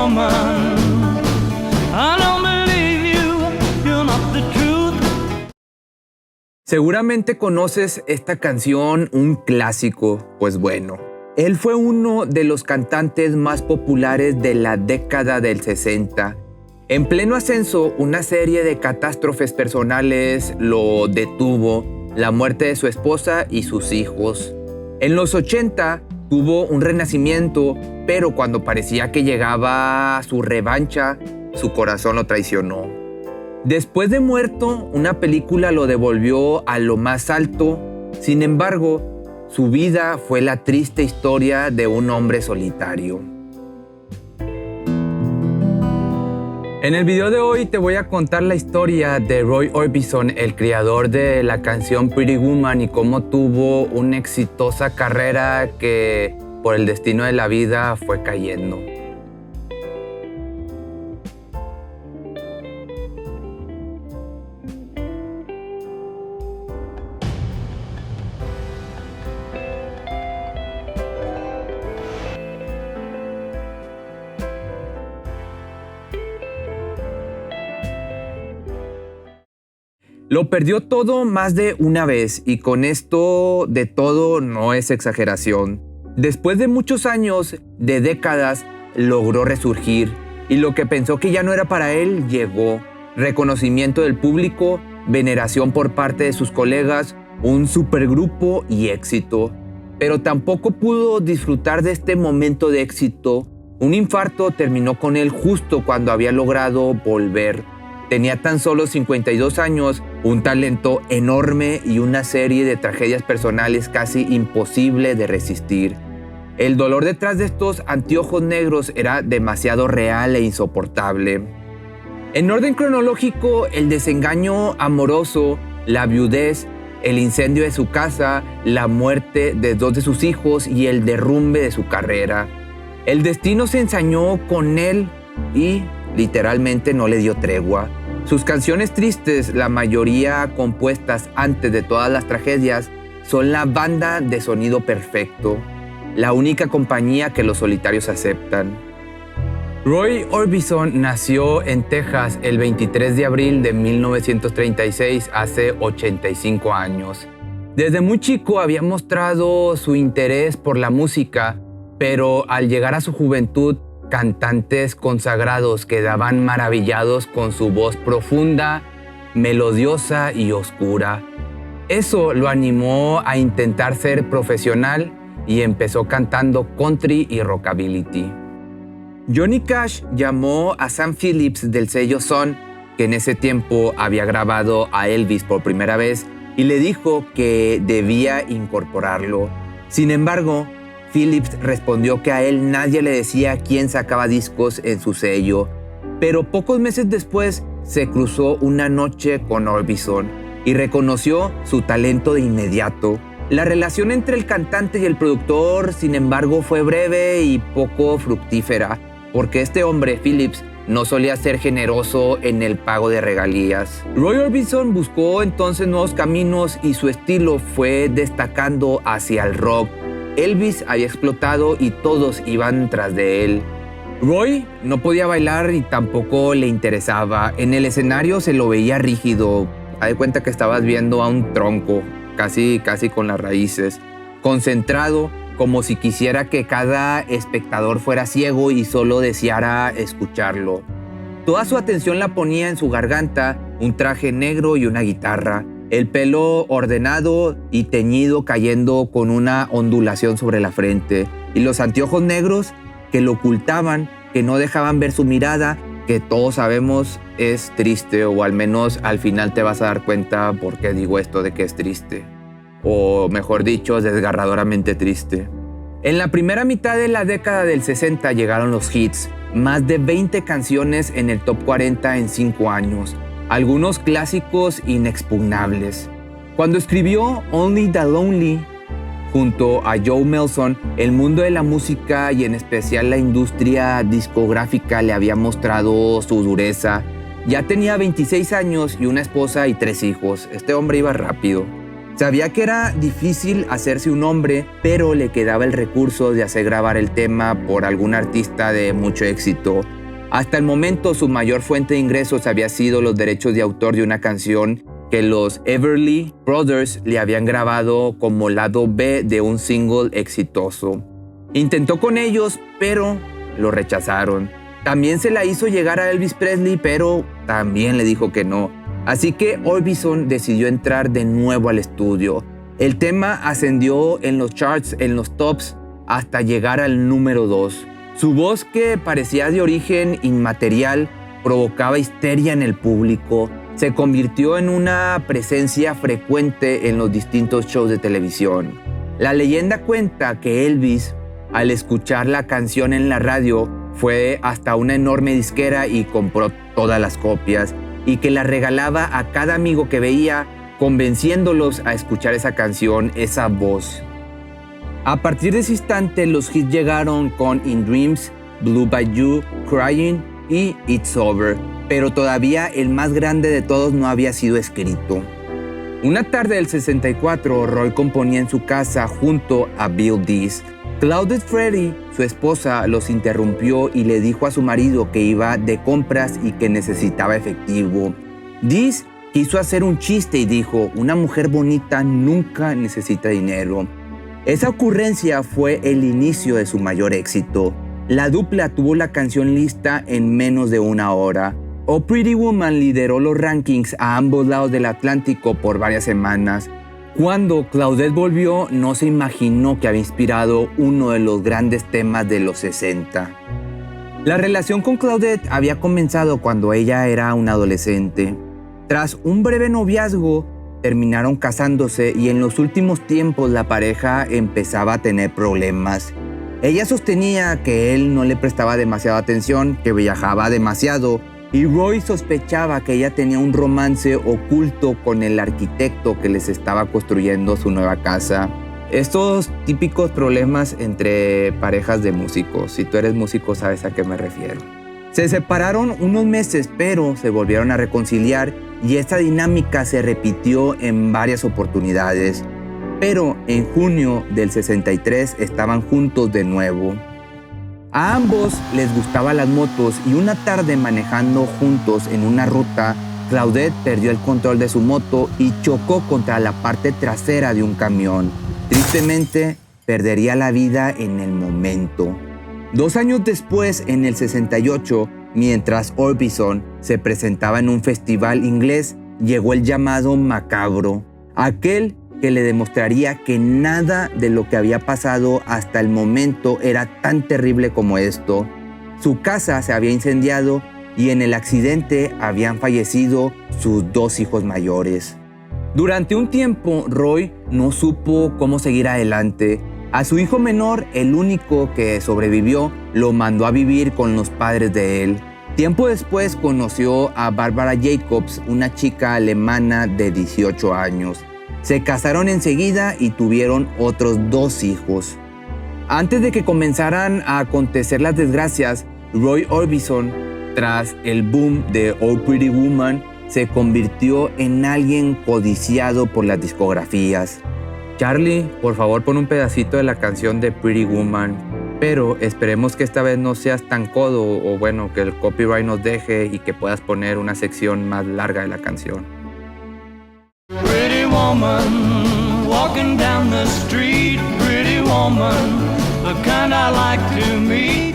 woman. I don't believe you, you're not the truth. Seguramente conoces esta canción, un clásico. Pues bueno, él fue uno de los cantantes más populares de la década del 60. En pleno ascenso, una serie de catástrofes personales lo detuvo, la muerte de su esposa y sus hijos. En los 80 tuvo un renacimiento, pero cuando parecía que llegaba su revancha, su corazón lo traicionó. Después de muerto, una película lo devolvió a lo más alto. Sin embargo, su vida fue la triste historia de un hombre solitario. En el video de hoy te voy a contar la historia de Roy Orbison, el creador de la canción Pretty Woman, y cómo tuvo una exitosa carrera que por el destino de la vida fue cayendo. Lo perdió todo más de una vez, y con esto de todo no es exageración. Después de muchos años, de décadas, logró resurgir, y lo que pensó que ya no era para él, llegó. Reconocimiento del público, veneración por parte de sus colegas, un supergrupo y éxito. Pero tampoco pudo disfrutar de este momento de éxito. Un infarto terminó con él justo cuando había logrado volver. Tenía tan solo 52 años, un talento enorme y una serie de tragedias personales casi imposible de resistir. El dolor detrás de estos anteojos negros era demasiado real e insoportable. En orden cronológico, el desengaño amoroso, la viudez, el incendio de su casa, la muerte de 2 de sus hijos y el derrumbe de su carrera. El destino se ensañó con él y literalmente no le dio tregua. Sus canciones tristes, la mayoría compuestas antes de todas las tragedias, son la banda de sonido perfecto, la única compañía que los solitarios aceptan. Roy Orbison nació en Texas el 23 de abril de 1936, hace 85 años. Desde muy chico había mostrado su interés por la música, pero al llegar a su juventud, cantantes consagrados quedaban maravillados con su voz profunda, melodiosa y oscura. Eso lo animó a intentar ser profesional y empezó cantando country y rockabilly. Johnny Cash llamó a Sam Phillips del sello Sun, que en ese tiempo había grabado a Elvis por primera vez, y le dijo que debía incorporarlo. Sin embargo, Phillips respondió que a él nadie le decía quién sacaba discos en su sello, pero pocos meses después se cruzó una noche con Orbison y reconoció su talento de inmediato. La relación entre el cantante y el productor, sin embargo, fue breve y poco fructífera, porque este hombre, Phillips, no solía ser generoso en el pago de regalías. Roy Orbison buscó entonces nuevos caminos y su estilo fue destacando hacia el rock. Elvis había explotado y todos iban tras de él. Roy no podía bailar y tampoco le interesaba. En el escenario se lo veía rígido. Haz de cuenta que estabas viendo a un tronco, casi con las raíces. Concentrado, como si quisiera que cada espectador fuera ciego y solo deseara escucharlo. Toda su atención la ponía en su garganta, un traje negro y una guitarra. El pelo ordenado y teñido cayendo con una ondulación sobre la frente. Y los anteojos negros que lo ocultaban, que no dejaban ver su mirada, que todos sabemos es triste, o al menos al final te vas a dar cuenta por qué digo esto de que es triste. O mejor dicho, desgarradoramente triste. En la primera mitad de la década del 60 llegaron los hits. Más de 20 canciones en el top 40 en 5 años. Algunos clásicos inexpugnables. Cuando escribió Only the Lonely, junto a Joe Melson, el mundo de la música y en especial la industria discográfica le había mostrado su dureza. Ya tenía 26 años y una esposa y 3 hijos. Este hombre iba rápido. Sabía que era difícil hacerse un nombre, pero le quedaba el recurso de hacer grabar el tema por algún artista de mucho éxito. Hasta el momento, su mayor fuente de ingresos había sido los derechos de autor de una canción que los Everly Brothers le habían grabado como lado B de un single exitoso. Intentó con ellos, pero lo rechazaron. También se la hizo llegar a Elvis Presley, pero también le dijo que no. Así que Orbison decidió entrar de nuevo al estudio. El tema ascendió en los charts, en los tops, hasta llegar al número 2. Su voz, que parecía de origen inmaterial, provocaba histeria en el público. Se convirtió en una presencia frecuente en los distintos shows de televisión. La leyenda cuenta que Elvis, al escuchar la canción en la radio, fue hasta una enorme disquera y compró todas las copias, y que la regalaba a cada amigo que veía, convenciéndolos a escuchar esa canción, esa voz. A partir de ese instante, los hits llegaron con In Dreams, Blue Bayou, Crying y It's Over, pero todavía el más grande de todos no había sido escrito. Una tarde del 64, Roy componía en su casa junto a Bill Dees. Claudette Freddie, su esposa, los interrumpió y le dijo a su marido que iba de compras y que necesitaba efectivo. Dees quiso hacer un chiste y dijo: una mujer bonita nunca necesita dinero. Esa ocurrencia fue el inicio de su mayor éxito. La dupla tuvo la canción lista en menos de una hora. Oh Pretty Woman lideró los rankings a ambos lados del Atlántico por varias semanas. Cuando Claudette volvió, no se imaginó que había inspirado uno de los grandes temas de los 60. La relación con Claudette había comenzado cuando ella era una adolescente. Tras un breve noviazgo, terminaron casándose y en los últimos tiempos la pareja empezaba a tener problemas. Ella sostenía que él no le prestaba demasiada atención, que viajaba demasiado, y Roy sospechaba que ella tenía un romance oculto con el arquitecto que les estaba construyendo su nueva casa. Estos típicos problemas entre parejas de músicos. Si tú eres músico sabes a qué me refiero. Se separaron unos meses, pero se volvieron a reconciliar y esta dinámica se repitió en varias oportunidades. Pero en junio del 63 estaban juntos de nuevo. A ambos les gustaban las motos y una tarde manejando juntos en una ruta, Claudette perdió el control de su moto y chocó contra la parte trasera de un camión. Tristemente, perdería la vida en el momento. 2 años después, en el 68, mientras Orbison se presentaba en un festival inglés, llegó el llamado macabro, aquel que le demostraría que nada de lo que había pasado hasta el momento era tan terrible como esto. Su casa se había incendiado y en el accidente habían fallecido sus 2 hijos mayores. Durante un tiempo, Roy no supo cómo seguir adelante. A su hijo menor, el único que sobrevivió, lo mandó a vivir con los padres de él. Tiempo después conoció a Barbara Jacobs, una chica alemana de 18 años. Se casaron enseguida y tuvieron otros 2 hijos. Antes de que comenzaran a acontecer las desgracias, Roy Orbison, tras el boom de Oh Pretty Woman, se convirtió en alguien codiciado por las discografías. Charlie, por favor pon un pedacito de la canción de Pretty Woman, pero esperemos que esta vez no seas tan codo o bueno, que el copyright nos deje y que puedas poner una sección más larga de la canción. Pretty woman, walking down the street, pretty woman, the kind I like to meet.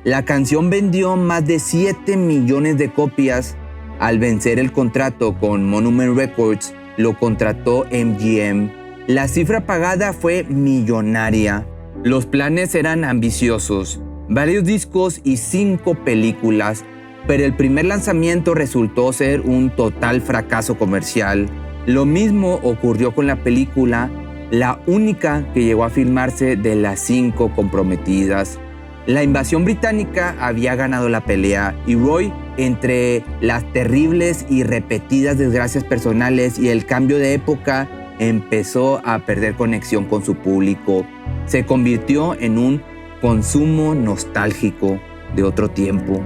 La canción vendió más de 7 millones de copias. Al vencer el contrato con Monument Records, lo contrató MGM. La cifra pagada fue millonaria. Los planes eran ambiciosos, varios discos y 5 películas, pero el primer lanzamiento resultó ser un total fracaso comercial. Lo mismo ocurrió con la película, la única que llegó a filmarse de las 5 comprometidas. La invasión británica había ganado la pelea y Roy, entre las terribles y repetidas desgracias personales y el cambio de época, empezó a perder conexión con su público. Se convirtió en un consumo nostálgico de otro tiempo.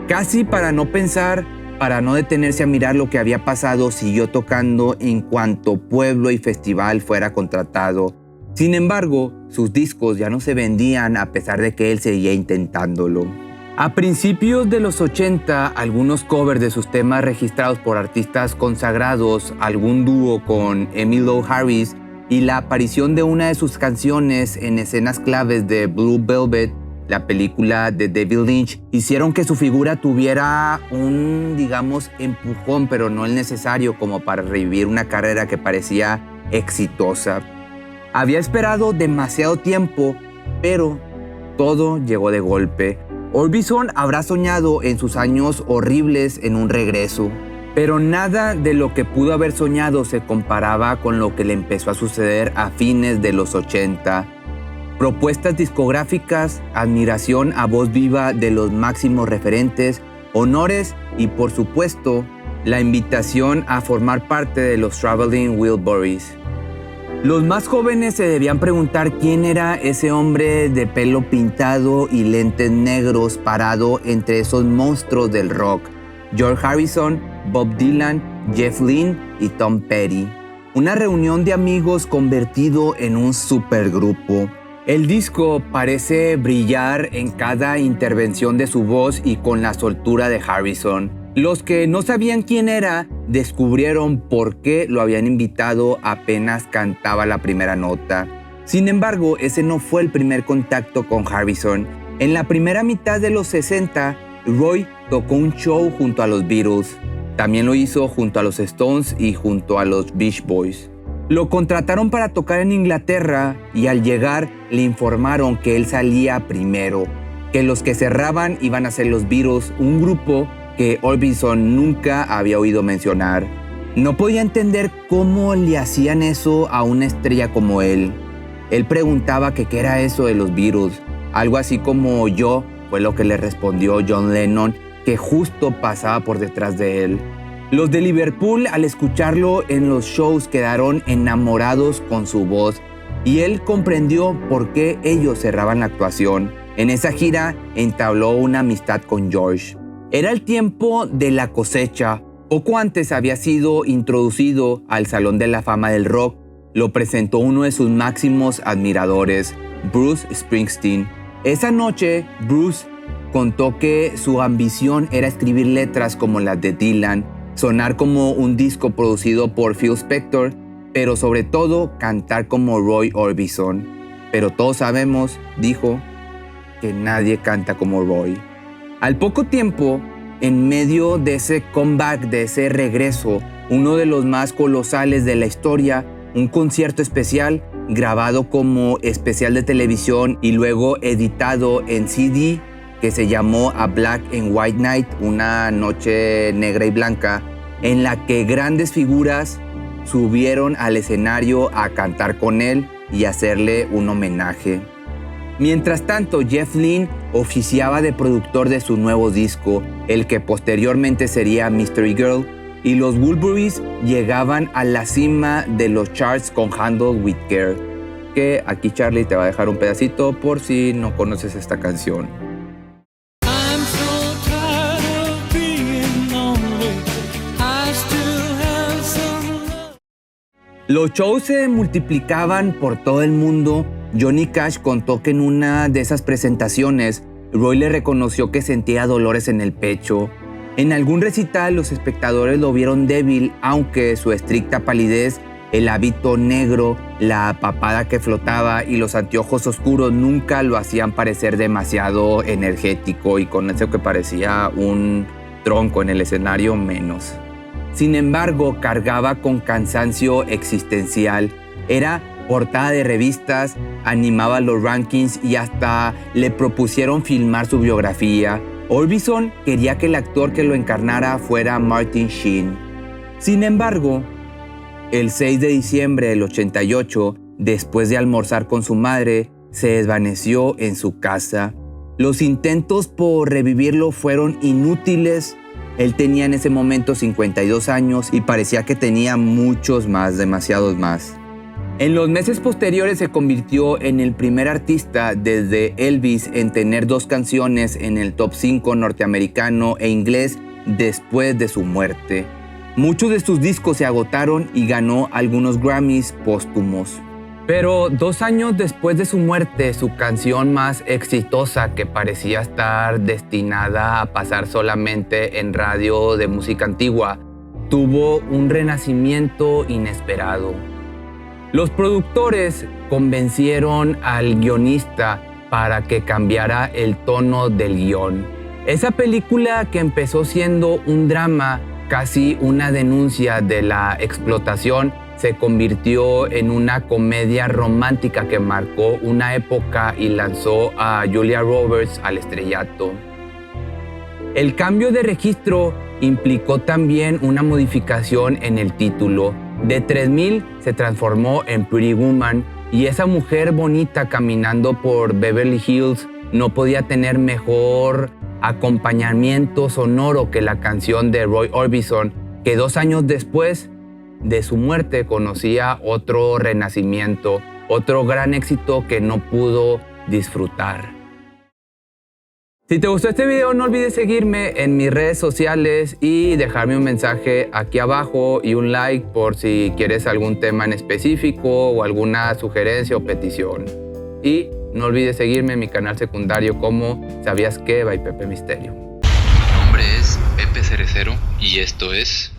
Casi para no pensar para no detenerse a mirar lo que había pasado, siguió tocando en cuanto pueblo y festival fuera contratado. Sin embargo, sus discos ya no se vendían a pesar de que él seguía intentándolo. A principios de los 80, algunos covers de sus temas registrados por artistas consagrados, algún dúo con Emmylou Harris y la aparición de una de sus canciones en escenas claves de Blue Velvet, la película de David Lynch, hicieron que su figura tuviera un, empujón, pero no el necesario como para revivir una carrera que parecía exitosa. Había esperado demasiado tiempo, pero todo llegó de golpe. Orbison habrá soñado en sus años horribles en un regreso, pero nada de lo que pudo haber soñado se comparaba con lo que le empezó a suceder a fines de los 80. Propuestas discográficas, admiración a voz viva de los máximos referentes, honores y, por supuesto, la invitación a formar parte de los Traveling Wilburys. Los más jóvenes se debían preguntar quién era ese hombre de pelo pintado y lentes negros parado entre esos monstruos del rock: George Harrison, Bob Dylan, Jeff Lynne y Tom Petty. Una reunión de amigos convertido en un supergrupo. El disco parece brillar en cada intervención de su voz y con la soltura de Harrison. Los que no sabían quién era descubrieron por qué lo habían invitado apenas cantaba la primera nota. Sin embargo, ese no fue el primer contacto con Harrison. En la primera mitad de los 60, Roy tocó un show junto a los Beatles. También lo hizo junto a los Stones y junto a los Beach Boys. Lo contrataron para tocar en Inglaterra y al llegar le informaron que él salía primero, que los que cerraban iban a ser los Beatles, un grupo que Orbison nunca había oído mencionar. No podía entender cómo le hacían eso a una estrella como él. Él preguntaba que qué era eso de los Beatles. Algo así como yo, fue lo que le respondió John Lennon, que justo pasaba por detrás de él. Los de Liverpool, al escucharlo en los shows, quedaron enamorados con su voz y él comprendió por qué ellos cerraban la actuación. En esa gira entabló una amistad con George. Era el tiempo de la cosecha. Poco antes había sido introducido al Salón de la Fama del Rock. Lo presentó uno de sus máximos admiradores, Bruce Springsteen. Esa noche, Bruce contó que su ambición era escribir letras como las de Dylan, sonar como un disco producido por Phil Spector, pero sobre todo cantar como Roy Orbison. Pero todos sabemos, dijo, que nadie canta como Roy. Al poco tiempo, en medio de ese comeback, de ese regreso, uno de los más colosales de la historia, un concierto especial grabado como especial de televisión y luego editado en CD, que se llamó A Black and White Night, una noche negra y blanca, en la que grandes figuras subieron al escenario a cantar con él y hacerle un homenaje. Mientras tanto, Jeff Lynne oficiaba de productor de su nuevo disco, el que posteriormente sería Mystery Girl, y los Wilburys llegaban a la cima de los charts con Handle with Care, que aquí Charlie te va a dejar un pedacito por si no conoces esta canción. I'm so tired of being lonely. I still have some love. Los shows se multiplicaban por todo el mundo. Johnny Cash contó que en una de esas presentaciones, Roy le reconoció que sentía dolores en el pecho. En algún recital, los espectadores lo vieron débil, aunque su estricta palidez, el hábito negro, la papada que flotaba y los anteojos oscuros nunca lo hacían parecer demasiado energético, y con eso que parecía un tronco en el escenario, menos. Sin embargo, cargaba con cansancio existencial. Era portada de revistas, animaba los rankings y hasta le propusieron filmar su biografía. Orbison quería que el actor que lo encarnara fuera Martin Sheen. Sin embargo, el 6 de diciembre del 88, después de almorzar con su madre, se desvaneció en su casa. Los intentos por revivirlo fueron inútiles. Él tenía en ese momento 52 años y parecía que tenía muchos más, demasiados más. En los meses posteriores se convirtió en el primer artista desde Elvis en tener 2 canciones en el top 5 norteamericano e inglés después de su muerte. Muchos de sus discos se agotaron y ganó algunos Grammys póstumos. Pero 2 años después de su muerte, su canción más exitosa, que parecía estar destinada a pasar solamente en radio de música antigua, tuvo un renacimiento inesperado. Los productores convencieron al guionista para que cambiara el tono del guión. Esa película, que empezó siendo un drama, casi una denuncia de la explotación, se convirtió en una comedia romántica que marcó una época y lanzó a Julia Roberts al estrellato. El cambio de registro implicó también una modificación en el título. De 3000 se transformó en Pretty Woman, y esa mujer bonita caminando por Beverly Hills no podía tener mejor acompañamiento sonoro que la canción de Roy Orbison, que 2 años después de su muerte conocía otro renacimiento, otro gran éxito que no pudo disfrutar. Si te gustó este video, no olvides seguirme en mis redes sociales y dejarme un mensaje aquí abajo y un like por si quieres algún tema en específico o alguna sugerencia o petición. Y no olvides seguirme en mi canal secundario como ¿Sabías qué? By Pepe Misterio. Mi nombre es Pepe Cerecero y esto es...